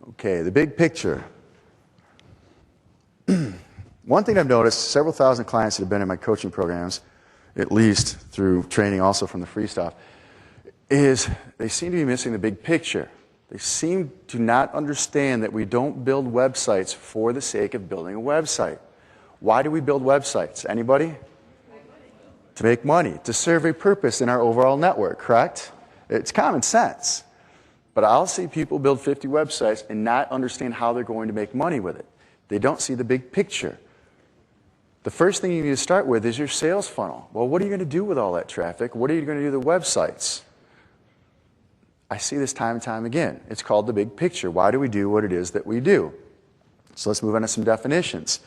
Okay, the big picture. One thing I've noticed, several thousand clients that have been in my coaching programs, at least through training also from the free stuff, is they seem to be missing the big picture. They seem to not understand that we don't build websites for the sake of building a website. Why do we build websites? Anybody? To make money, to serve a purpose in our overall network, correct? It's common sense. But I'll see people build 50 websites and not understand how they're going to make money with it. They don't see the big picture. The first thing you need to start with is your sales funnel. Well, what are you going to do with all that traffic? What are you going to do with the websites? I see this time and time again. It's called the big picture. Why do we do what it is that we do? So let's move on to some definitions.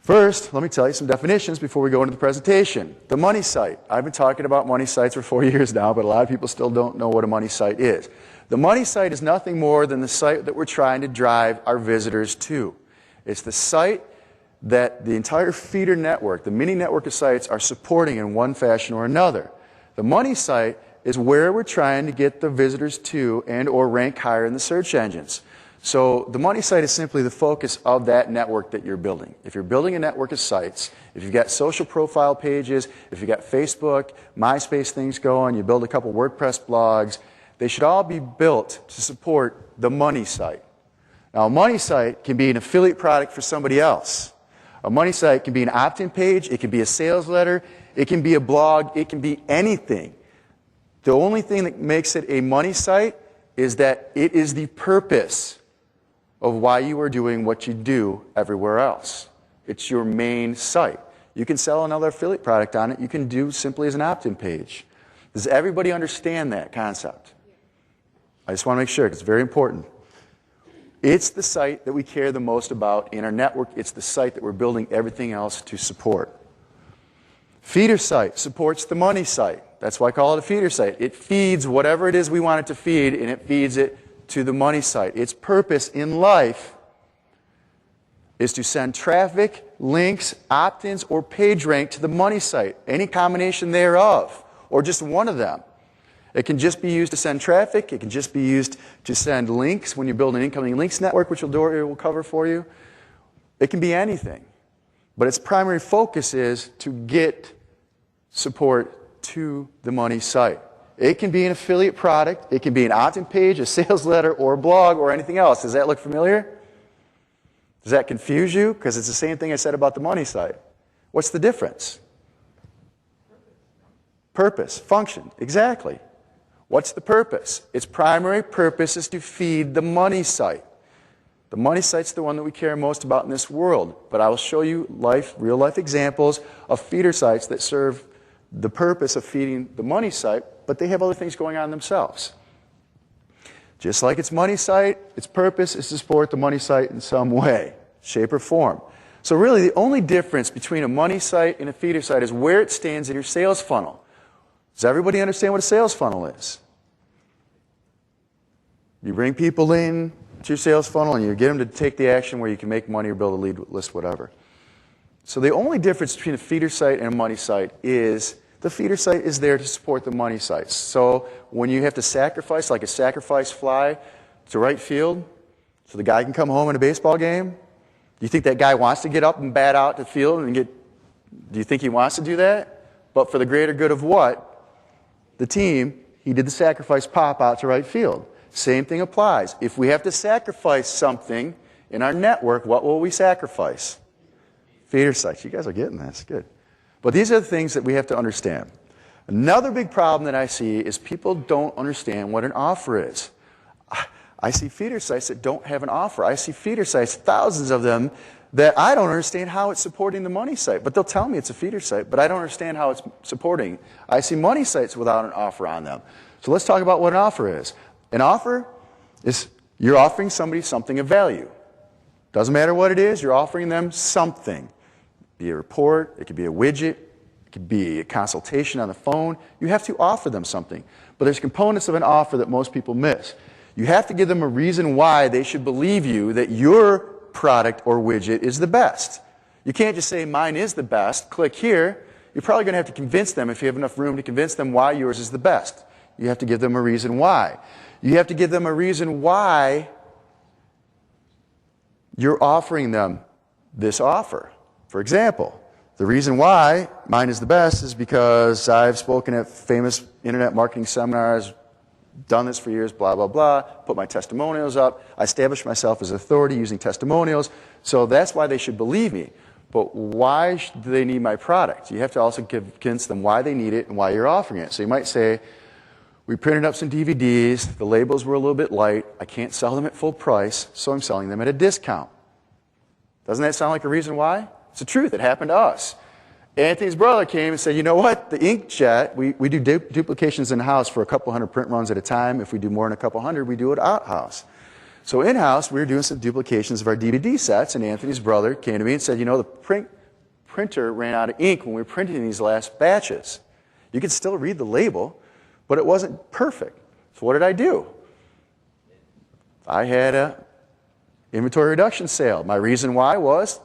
First, let me tell you some definitions before we go into the presentation. The money site. I've been talking about money sites for 4 years now, but a lot of people still don't know what a money site is. The money site is nothing more than the site that we're trying to drive our visitors to. It's the site that the entire feeder network, the mini network of sites, are supporting in one fashion or another. The money site is where we're trying to get the visitors to and or rank higher in the search engines. So the money site is simply the focus of that network that you're building. If you're building a network of sites, if you've got social profile pages, if you've got Facebook, MySpace things going, you build a couple WordPress blogs, they should all be built to support the money site. Now, a money site can be an affiliate product for somebody else. A money site can be an opt-in page, it can be a sales letter, it can be a blog, it can be anything. The only thing that makes it a money site is that it is the purpose of why you are doing what you do everywhere else. It's your main site. You can sell another affiliate product on it. You can do simply as an opt-in page. Does everybody understand that concept? I just want to make sure, because it's very important. It's the site that we care the most about in our network. It's the site that we're building everything else to support. Feeder site supports the money site. That's why I call it a feeder site. It feeds whatever it is we want it to feed, and it feeds it to the money site. Its purpose in life is to send traffic, links, opt-ins, or page rank to the money site, any combination thereof, or just one of them. It can just be used to send traffic. It can just be used to send links when you build an incoming links network, which will cover for you. It can be anything. But its primary focus is to get support to the money site. It can be an affiliate product. It can be an opt-in page, a sales letter, or a blog, or anything else. Does that look familiar? Does that confuse you? Because it's the same thing I said about the money site. What's the difference? Purpose, function, exactly. What's the purpose? Its primary purpose is to feed the money site. The money site's the one that we care most about in this world. But I will show you real-life examples of feeder sites that serve the purpose of feeding the money site, but they have other things going on themselves. Just like its money site, its purpose is to support the money site in some way, shape, or form. So really, the only difference between a money site and a feeder site is where it stands in your sales funnel. Does everybody understand what a sales funnel is? You bring people in to your sales funnel and you get them to take the action where you can make money or build a lead list, whatever. So the only difference between a feeder site and a money site is the feeder site is there to support the money sites. So when you have to sacrifice, like a sacrifice fly to right field, so the guy can come home in a baseball game, do you think that guy wants to get up and bat out to the field and do you think he wants to do that? But for the greater good of what? The team, he did the sacrifice pop out to right field. Same thing applies. If we have to sacrifice something in our network, what will we sacrifice? Feeder sites. You guys are getting this. Good. But these are the things that we have to understand. Another big problem that I see is people don't understand what an offer is. I see feeder sites that don't have an offer. I see feeder sites, thousands of them, that I don't understand how it's supporting the money site. But they'll tell me it's a feeder site, but I don't understand how it's supporting. I see money sites without an offer on them. So let's talk about what an offer is. An offer is you're offering somebody something of value. Doesn't matter what it is, you're offering them something. It could be a report, it could be a widget, it could be a consultation on the phone. You have to offer them something. But there's components of an offer that most people miss. You have to give them a reason why they should believe you that your product or widget is the best. You can't just say, mine is the best, click here. You're probably going to have to convince them, if you have enough room to convince them why yours is the best. You have to give them a reason why. You have to give them a reason why you're offering them this offer. For example, the reason why mine is the best is because I've spoken at famous internet marketing seminars, done this for years, blah, blah, blah, put my testimonials up. I established myself as authority using testimonials, so that's why they should believe me. But why do they need my product? You have to also convince them why they need it and why you're offering it. So you might say, we printed up some DVDs, the labels were a little bit light, I can't sell them at full price, so I'm selling them at a discount. Doesn't that sound like a reason why? It's the truth, it happened to us. Anthony's brother came and said, you know what, the inkjet, we do duplications in-house for a couple hundred print runs at a time. If we do more than a couple hundred, we do it out-house. So in-house, we were doing some duplications of our DVD sets, and Anthony's brother came to me and said, you know, the printer ran out of ink when we were printing these last batches. You could still read the label, but it wasn't perfect. So what did I do? I had an inventory reduction sale. My reason why was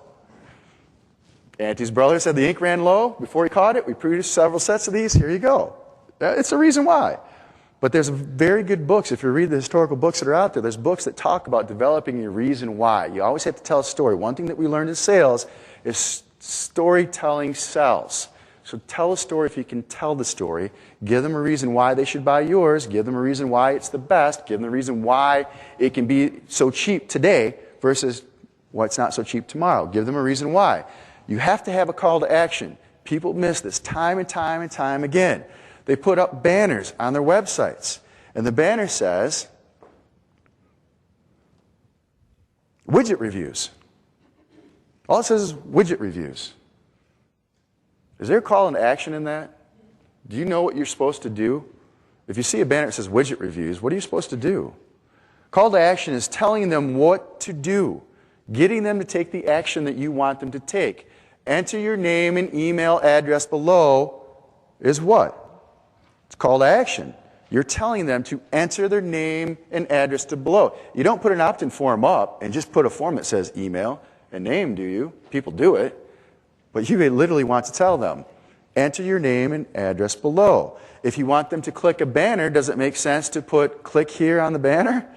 Anthony's brother said the ink ran low. Before he caught it, we produced several sets of these. Here you go. It's a reason why. But there's very good books. If you read the historical books that are out there, there's books that talk about developing your reason why. You always have to tell a story. One thing that we learned in sales is storytelling sells. So tell a story if you can tell the story. Give them a reason why they should buy yours. Give them a reason why it's the best. Give them a reason why it can be so cheap today versus why it's not so cheap tomorrow. Give them a reason why. You have to have a call to action. People miss this time and time and time again. They put up banners on their websites, and the banner says, widget reviews. All it says is widget reviews. Is there a call to action in that? Do you know what you're supposed to do? If you see a banner that says widget reviews, what are you supposed to do? Call to action is telling them what to do, getting them to take the action that you want them to take. Enter your name and email address below is what? It's call to action. You're telling them to enter their name and address to below. You don't put an opt-in form up and just put a form that says email and name, do you? People do it. But you literally want to tell them, enter your name and address below. If you want them to click a banner, does it make sense to put click here on the banner?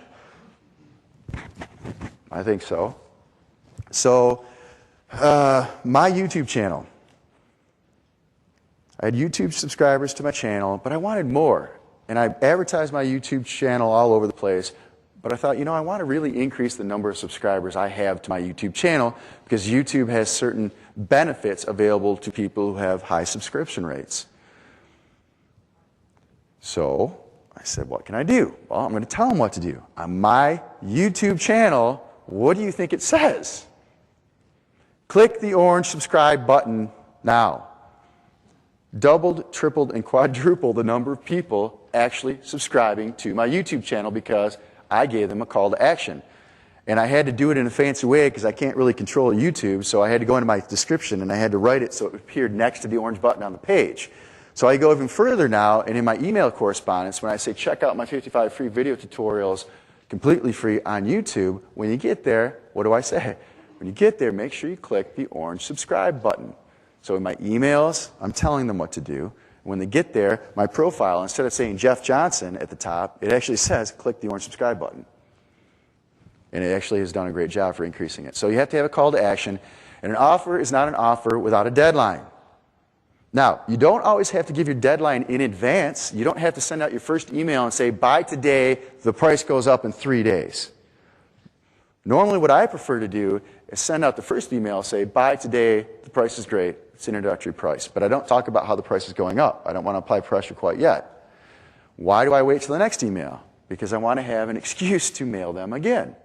I think so. So, my YouTube channel. I had YouTube subscribers to my channel, but I wanted more. And I advertised my YouTube channel all over the place. But I thought, you know, I want to really increase the number of subscribers I have to my YouTube channel because YouTube has certain benefits available to people who have high subscription rates. So I said, what can I do? Well, I'm going to tell them what to do. On my YouTube channel, what do you think it says? Click the orange subscribe button now. Doubled, tripled, and quadrupled the number of people actually subscribing to my YouTube channel because I gave them a call to action. And I had to do it in a fancy way because I can't really control YouTube, so I had to go into my description and I had to write it so it appeared next to the orange button on the page. So I go even further now, and in my email correspondence, when I say check out my 55 free video tutorials completely free on YouTube, when you get there, what do I say? When you get there, make sure you click the orange subscribe button. So in my emails, I'm telling them what to do. When they get there, my profile, instead of saying Jeff Johnson at the top, it actually says click the orange subscribe button. And it actually has done a great job for increasing it. So you have to have a call to action. And an offer is not an offer without a deadline. Now, you don't always have to give your deadline in advance. You don't have to send out your first email and say, buy today, the price goes up in 3 days. Normally what I prefer to do is send out the first email, say, buy today, the price is great, it's an introductory price. But I don't talk about how the price is going up. I don't want to apply pressure quite yet. Why do I wait till the next email? Because I want to have an excuse to mail them again.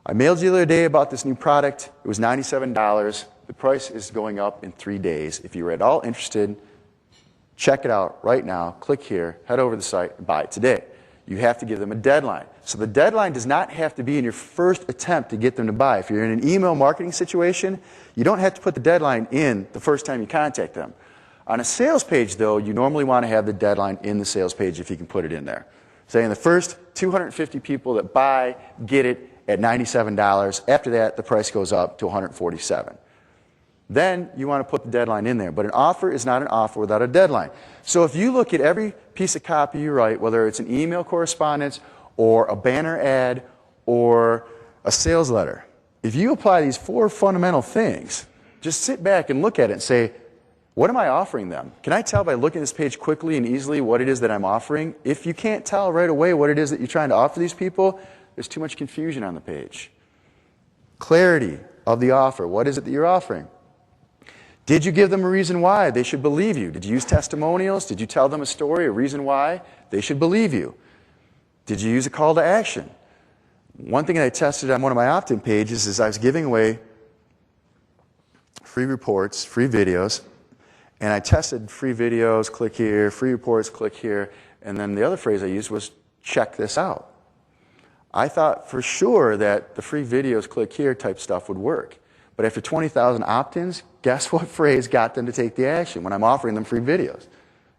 I mailed you the other day about this new product. It was $97. The price is going up in 3 days. If you're at all interested, check it out right now. Click here, head over to the site, and buy it today. You have to give them a deadline. So the deadline does not have to be in your first attempt to get them to buy. If you're in an email marketing situation, you don't have to put the deadline in the first time you contact them. On a sales page, though, you normally want to have the deadline in the sales page if you can put it in there. Say in the first 250 people that buy, get it at $97. After that, the price goes up to $147. Then you want to put the deadline in there. But an offer is not an offer without a deadline. So if you look at every piece of copy you write, whether it's an email correspondence or a banner ad or a sales letter, if you apply these 4 fundamental things, just sit back and look at it and say, what am I offering them? Can I tell by looking at this page quickly and easily what it is that I'm offering? If you can't tell right away what it is that you're trying to offer these people, there's too much confusion on the page. Clarity of the offer. What is it that you're offering? Did you give them a reason why they should believe you? Did you use testimonials? Did you tell them a story, a reason why they should believe you? Did you use a call to action? One thing that I tested on one of my opt-in pages is I was giving away free reports, free videos, and I tested free videos, click here, free reports, click here, and then the other phrase I used was check this out. I thought for sure that the free videos, click here type stuff would work. But after 20,000 opt-ins, guess what phrase got them to take the action when I'm offering them free videos?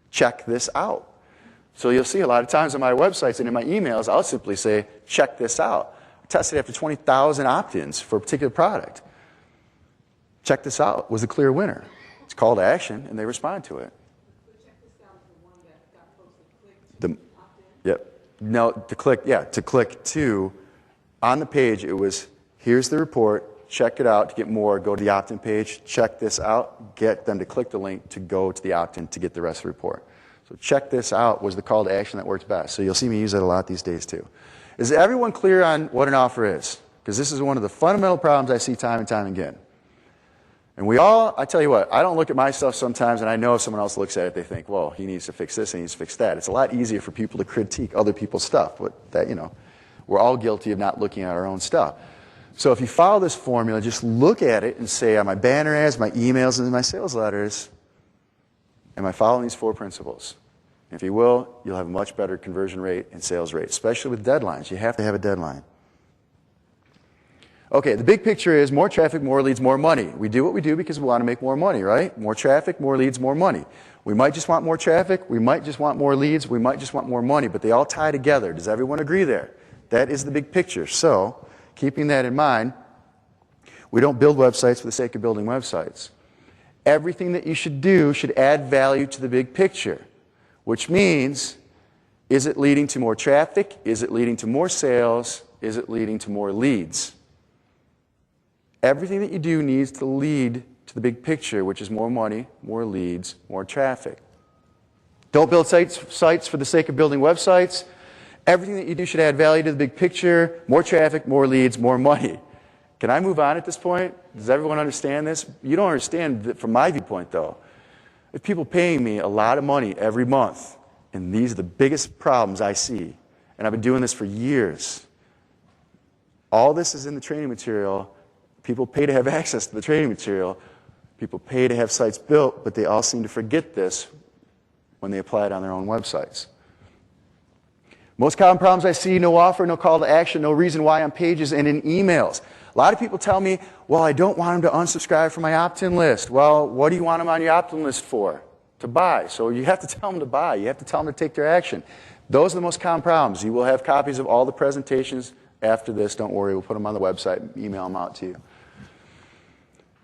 Check this out. So you'll see a lot of times on my websites and in my emails, I'll simply say, check this out. I tested after 20,000 opt-ins for a particular product. Check this out was the clear winner. It's call to action, and they respond to it. Check this out is the one that got folks to click to opt-in? Yep. No, to click to, on the page, it was, here's the report, check it out to get more, go to the opt-in page, check this out, get them to click the link to go to the opt-in to get the rest of the report. So check this out was the call to action that works best. So you'll see me use that a lot these days too. Is everyone clear on what an offer is? Because this is one of the fundamental problems I see time and time again. And I tell you what, I don't look at my stuff sometimes, and I know if someone else looks at it, they think, well, he needs to fix this and he needs to fix that. It's a lot easier for people to critique other people's stuff, but that, we're all guilty of not looking at our own stuff. So if you follow this formula, just look at it and say, on my banner ads, my emails, and my sales letters, am I following these 4 principles? And if you will, you'll have a much better conversion rate and sales rate, especially with deadlines. You have to have a deadline. Okay, the big picture is more traffic, more leads, more money. We do what we do because we want to make more money, right? More traffic, more leads, more money. We might just want more traffic, we might just want more leads, we might just want more money, but they all tie together. Does everyone agree there? That is the big picture. So, keeping that in mind, we don't build websites for the sake of building websites. Everything that you should do should add value to the big picture, which means, is it leading to more traffic? Is it leading to more sales? Is it leading to more leads? Everything that you do needs to lead to the big picture, which is more money, more leads, more traffic. Don't build sites for the sake of building websites. Everything that you do should add value to the big picture, more traffic, more leads, more money. Can I move on at this point? Does everyone understand this? You don't understand from my viewpoint, though. If people paying me a lot of money every month, and these are the biggest problems I see, and I've been doing this for years, all this is in the training material. People pay to have access to the training material. People pay to have sites built, but they all seem to forget this when they apply it on their own websites. Most common problems I see, no offer, no call to action, no reason why on pages and in emails. A lot of people tell me, well, I don't want them to unsubscribe from my opt-in list. Well, what do you want them on your opt-in list for? To buy. So you have to tell them to buy. You have to tell them to take their action. Those are the most common problems. You will have copies of all the presentations after this. Don't worry, we'll put them on the website and email them out to you.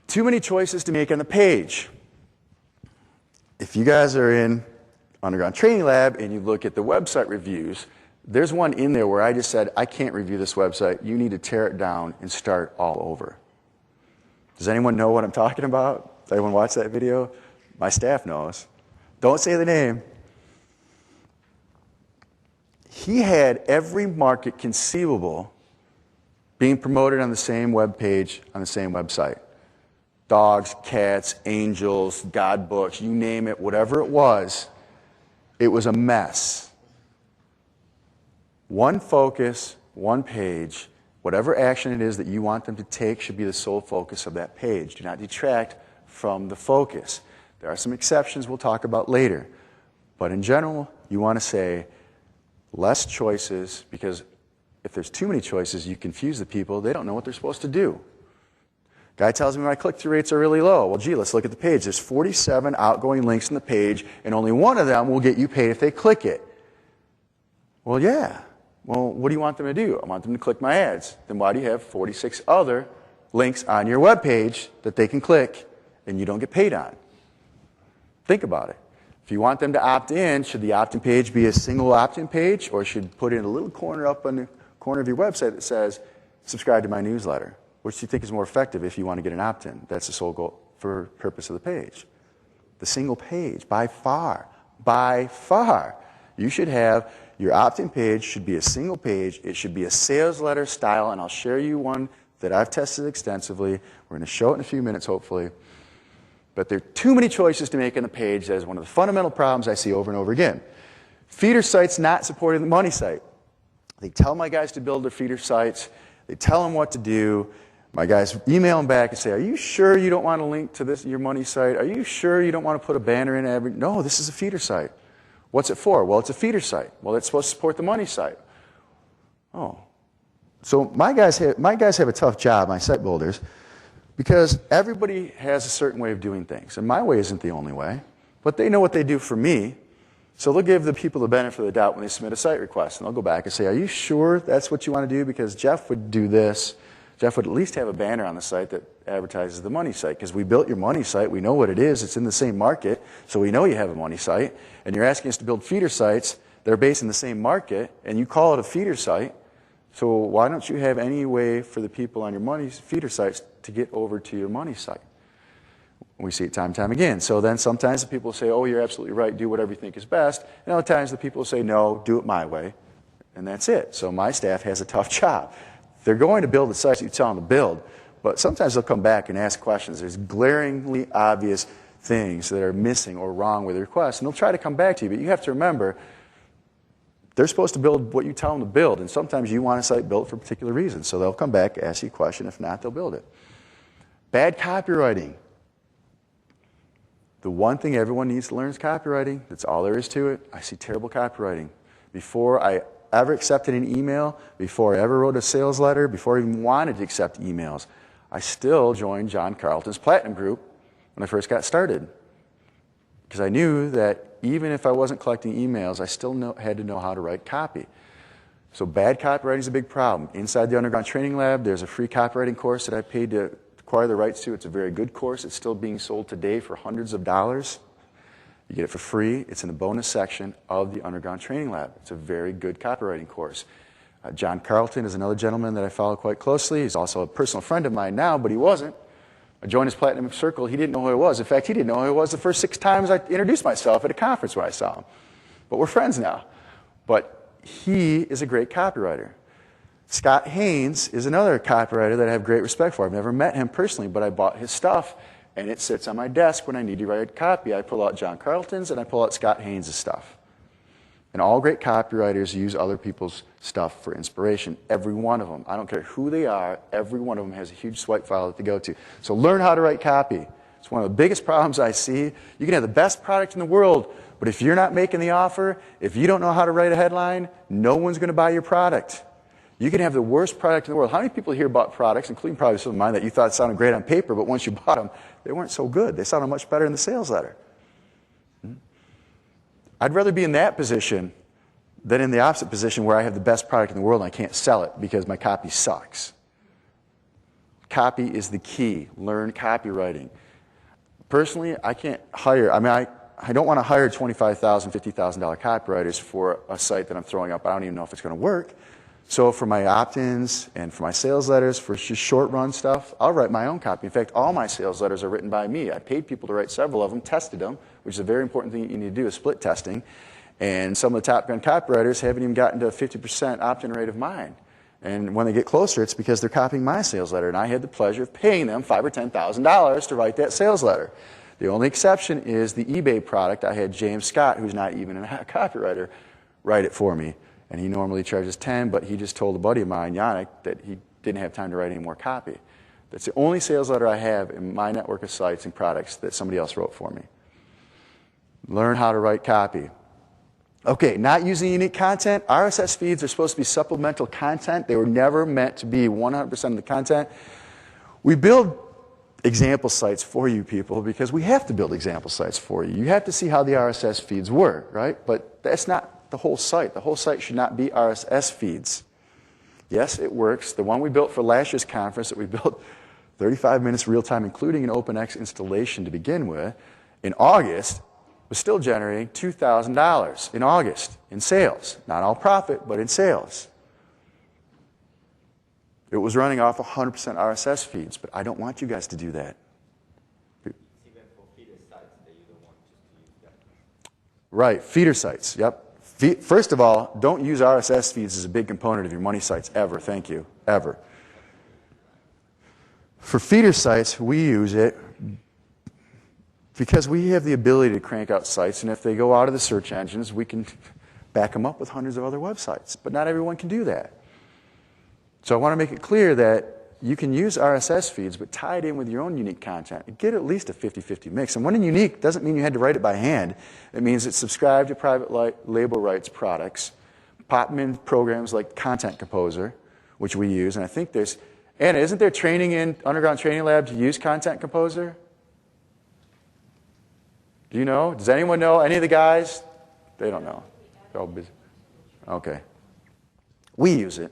Too many choices to make on the page. If you guys are in Underground Training Lab and you look at the website reviews, there's one in there where I just said, I can't review this website. You need to tear it down and start all over. Does anyone know what I'm talking about? Does anyone watch that video? My staff knows. Don't say the name. He had every market conceivable being promoted on the same web page, on the same website. Dogs, cats, angels, God books, you name it, whatever it was a mess. One focus, one page, whatever action it is that you want them to take should be the sole focus of that page. Do not detract from the focus. There are some exceptions we'll talk about later. But in general, you want to say less choices, because if there's too many choices, you confuse the people. They don't know what they're supposed to do. Guy tells me my click-through rates are really low. Well, gee, let's look at the page. There's 47 outgoing links on the page, and only one of them will get you paid if they click it. Well, yeah. Well, what do you want them to do? I want them to click my ads. Then why do you have 46 other links on your web page that they can click and you don't get paid on? Think about it. If you want them to opt in, should the opt-in page be a single opt-in page, or should you put in a little corner up on the corner of your website that says, subscribe to my newsletter? which do you think is more effective if you want to get an opt-in? That's the sole goal for purpose of the page. The single page, by far. By far. You should have, your opt-in page should be a single page. It should be a sales letter style, and I'll share you one that I've tested extensively. We're going to show it in a few minutes, hopefully. But there are too many choices to make on the page. That is one of the fundamental problems I see over and over again. Feeder sites not supporting the money site. They tell my guys to build their feeder sites. They tell them what to do. My guys email them back and say, are you sure you don't want to link to this, your money site? Are you sure you don't want to put a banner in every? No, this is a feeder site. What's it for? Well, it's a feeder site. Well, it's supposed to support the money site. Oh. So my guys have a tough job, my site builders, because everybody has a certain way of doing things. And my way isn't the only way. But they know what they do for me. So they'll give the people the benefit of the doubt when they submit a site request. And they'll go back and say, are you sure that's what you want to do? Because Jeff would do this. Jeff would at least have a banner on the site that advertises the money site. Because we built your money site. We know what it is. It's in the same market. So we know you have a money site. And you're asking us to build feeder sites that are based in the same market. And you call it a feeder site. So why don't you have any way for the people on your money feeder sites to get over to your money site? We see it time and time again. So then sometimes the people say, oh, you're absolutely right, do whatever you think is best. And other times the people say, no, do it my way. And that's it. So my staff has a tough job. They're going to build the sites that you tell them to build, but sometimes they'll come back and ask questions. There's glaringly obvious things that are missing or wrong with the request, and they'll try to come back to you. But you have to remember, they're supposed to build what you tell them to build, and sometimes you want a site built for a particular reason. So they'll come back, ask you a question. If not, they'll build it. Bad copywriting. The one thing everyone needs to learn is copywriting. That's all there is to it. I see terrible copywriting. Before I ever accepted an email, before I ever wrote a sales letter, before I even wanted to accept emails, I still joined John Carlton's Platinum Group when I first got started. Because I knew that even if I wasn't collecting emails, I still had to know how to write copy. So bad copywriting is a big problem. Inside the Underground Training Lab, there's a free copywriting course that I paid to acquire the rights to. It's a very good course. It's still being sold today for hundreds of dollars. You get it for free. It's in the bonus section of the Underground Training Lab. It's a very good copywriting course. John Carlton is another gentleman that I follow quite closely. He's also a personal friend of mine now, but he wasn't. I joined his Platinum Circle. He didn't know who I was. In fact, he didn't know who I was the first 6 times I introduced myself at a conference where I saw him. But we're friends now. But he is a great copywriter. Scott Haynes is another copywriter that I have great respect for. I've never met him personally, but I bought his stuff, and it sits on my desk when I need to write a copy. I pull out John Carlton's, and I pull out Scott Haynes' stuff. And all great copywriters use other people's stuff for inspiration. Every one of them. I don't care who they are. Every one of them has a huge swipe file that they go to. So learn how to write copy. It's one of the biggest problems I see. You can have the best product in the world, but if you're not making the offer, if you don't know how to write a headline, no one's going to buy your product. You can have the worst product in the world. How many people here bought products, including probably some of mine, that you thought sounded great on paper, but once you bought them, they weren't so good. They sounded much better in the sales letter. I'd rather be in that position than in the opposite position where I have the best product in the world and I can't sell it because my copy sucks. Copy is the key. Learn copywriting. Personally, I can't hire, I don't want to hire $25,000, $50,000 copywriters for a site that I'm throwing up. I don't even know if it's going to work. So for my opt-ins and for my sales letters, for just short-run stuff, I'll write my own copy. In fact, all my sales letters are written by me. I paid people to write several of them, tested them, which is a very important thing you need to do, is split testing. And some of the top-gun copywriters haven't even gotten to a 50% opt-in rate of mine. And when they get closer, it's because they're copying my sales letter. And I had the pleasure of paying them $5,000 or $10,000 to write that sales letter. The only exception is the eBay product. I had James Scott, who's not even a copywriter, write it for me. And he normally charges $10, but he just told a buddy of mine, Yannick, that he didn't have time to write any more copy. That's the only sales letter I have in my network of sites and products that somebody else wrote for me. Learn how to write copy. Okay, not using unique content. RSS feeds are supposed to be supplemental content. They were never meant to be 100% of the content. We build example sites for you people because we have to build example sites for you. You have to see how the RSS feeds work, right? But that's not the whole site. The whole site should not be RSS feeds. Yes, it works. The one we built for last year's conference that we built 35 minutes real time, including an OpenX installation to begin with, in August, was still generating $2,000 in August in sales. Not all profit, but in sales. It was running off 100% RSS feeds, but I don't want you guys to do that. Even for feeder sites that you don't want just to use that. Right, feeder sites, yep. First of all, don't use RSS feeds as a big component of your money sites ever, thank you, ever. For feeder sites, we use it because we have the ability to crank out sites, and if they go out of the search engines, we can back them up with hundreds of other websites. But not everyone can do that. So I want to make it clear that you can use RSS feeds, but tie it in with your own unique content. And get at least a 50-50 mix. And when in unique doesn't mean you had to write it by hand. It means it's subscribed to private label rights products, pop them in programs like Content Composer, which we use. And I think there's, Anna, isn't there training in Underground Training Lab to use Content Composer? Do you know? Does anyone know? Any of the guys? They don't know. They're all busy. Okay. We use it.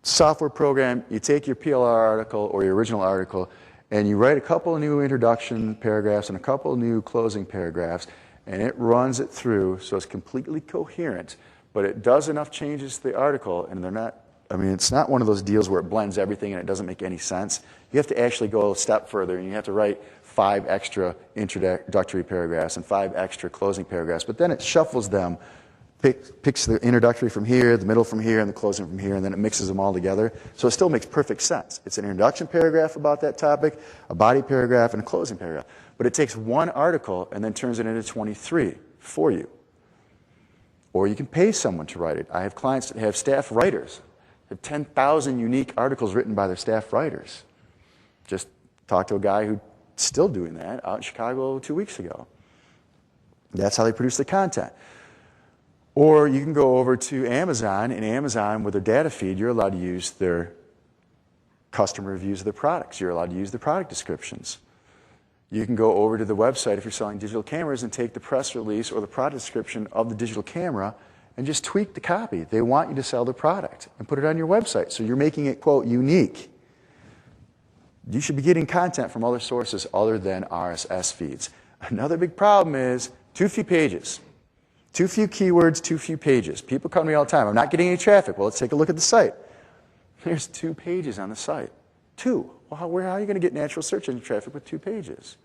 Software program, you take your PLR article or your original article and you write a couple of new introduction paragraphs and a couple of new closing paragraphs, and it runs it through so it's completely coherent, but it does enough changes to the article, and they're not, I mean, it's not one of those deals where it blends everything and it doesn't make any sense. You have to actually go a step further, and you have to write 5 extra introductory paragraphs and 5 extra closing paragraphs, but then it shuffles them, picks the introductory from here, the middle from here, and the closing from here, and then it mixes them all together. So it still makes perfect sense. It's an introduction paragraph about that topic, a body paragraph, and a closing paragraph. But it takes one article and then turns it into 23 for you. Or you can pay someone to write it. I have clients that have staff writers. They have 10,000 unique articles written by their staff writers. Just talked to a guy who's still doing that out in Chicago 2 weeks ago. That's how they produce the content. Or you can go over to Amazon, and Amazon, with their data feed, you're allowed to use their customer reviews of their products. You're allowed to use the product descriptions. You can go over to the website if you're selling digital cameras and take the press release or the product description of the digital camera and just tweak the copy. They want you to sell their product and put it on your website. So you're making it, quote, unique. You should be getting content from other sources other than RSS feeds. Another big problem is too few pages. Too few keywords, too few pages. People come to me all the time. I'm not getting any traffic. Well, let's take a look at the site. There's 2 pages on the site. 2. Well, how are you going to get natural search engine traffic with 2 pages?